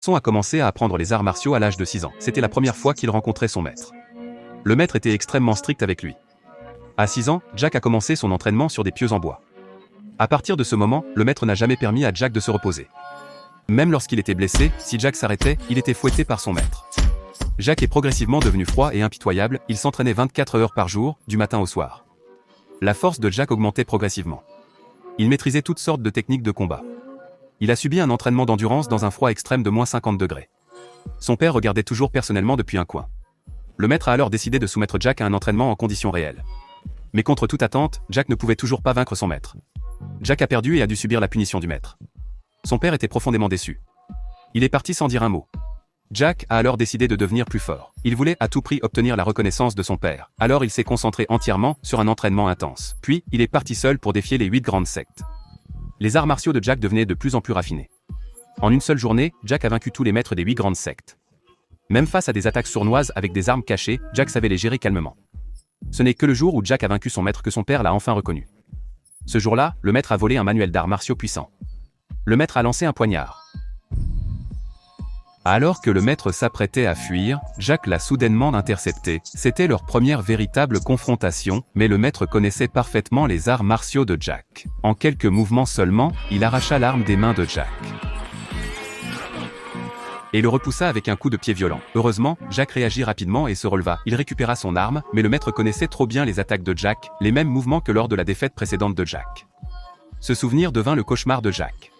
garçon a commencé à apprendre les arts martiaux à l'âge de 6 ans. C'était la première fois qu'il rencontrait son maître. Le maître était extrêmement strict avec lui. À 6 ans, Jack a commencé son entraînement sur des pieux en bois. À partir de ce moment, le maître n'a jamais permis à Jack de se reposer. Même lorsqu'il était blessé, si Jack s'arrêtait, il était fouetté par son maître. Jack est progressivement devenu froid et impitoyable, il s'entraînait 24 heures par jour, du matin au soir. La force de Jack augmentait progressivement. Il maîtrisait toutes sortes de techniques de combat. Il a subi un entraînement d'endurance dans un froid extrême de -50 degrés. Son père regardait toujours personnellement depuis un coin. Le maître a alors décidé de soumettre Jack à un entraînement en conditions réelles. Mais contre toute attente, Jack ne pouvait toujours pas vaincre son maître. Jack a perdu et a dû subir la punition du maître. Son père était profondément déçu. Il est parti sans dire un mot. Jack a alors décidé de devenir plus fort. Il voulait à tout prix obtenir la reconnaissance de son père. Alors il s'est concentré entièrement sur un entraînement intense. Puis, il est parti seul pour défier les 8 grandes sectes. Les arts martiaux de Jack devenaient de plus en plus raffinés. En une seule journée, Jack a vaincu tous les maîtres des 8 grandes sectes. Même face à des attaques sournoises avec des armes cachées, Jack savait les gérer calmement. Ce n'est que le jour où Jack a vaincu son maître que son père l'a enfin reconnu. Ce jour-là, le maître a volé un manuel d'arts martiaux puissant. Le maître a lancé un poignard. Alors que le maître s'apprêtait à fuir, Jack l'a soudainement intercepté. C'était leur première véritable confrontation, mais le maître connaissait parfaitement les arts martiaux de Jack. En quelques mouvements seulement, il arracha l'arme des mains de Jack et le repoussa avec un coup de pied violent. Heureusement, Jack réagit rapidement et se releva. Il récupéra son arme, mais le maître connaissait trop bien les attaques de Jack, les mêmes mouvements que lors de la défaite précédente de Jack. Ce souvenir devint le cauchemar de Jack.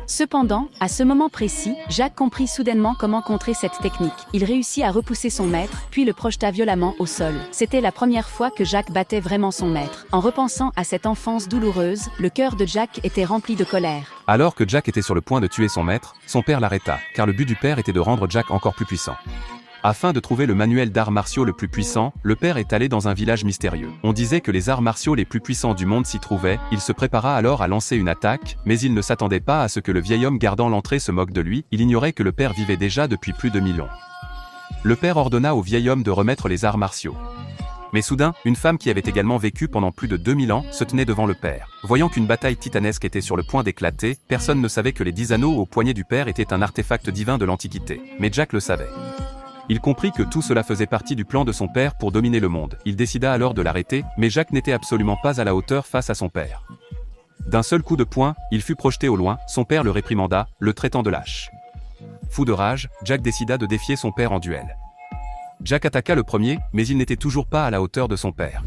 Cependant, à ce moment précis, Jack comprit soudainement comment contrer cette technique. Il réussit à repousser son maître, puis le projeta violemment au sol. C'était la première fois que Jack battait vraiment son maître. En repensant à cette enfance douloureuse, le cœur de Jack était rempli de colère. Alors que Jack était sur le point de tuer son maître, son père l'arrêta, car le but du père était de rendre Jack encore plus puissant. Afin de trouver le manuel d'arts martiaux le plus puissant, le père est allé dans un village mystérieux. On disait que les arts martiaux les plus puissants du monde s'y trouvaient, il se prépara alors à lancer une attaque, mais il ne s'attendait pas à ce que le vieil homme gardant l'entrée se moque de lui, il ignorait que le père vivait déjà depuis plus de 1000 ans. Le père ordonna au vieil homme de remettre les arts martiaux. Mais soudain, une femme qui avait également vécu pendant plus de 2000 ans se tenait devant le père. Voyant qu'une bataille titanesque était sur le point d'éclater, personne ne savait que les 10 anneaux au poignet du père étaient un artefact divin de l'Antiquité. Mais Jack le savait. Il comprit que tout cela faisait partie du plan de son père pour dominer le monde. Il décida alors de l'arrêter, mais Jack n'était absolument pas à la hauteur face à son père. D'un seul coup de poing, il fut projeté au loin, son père le réprimanda, le traitant de lâche. Fou de rage, Jack décida de défier son père en duel. Jack attaqua le premier, mais il n'était toujours pas à la hauteur de son père.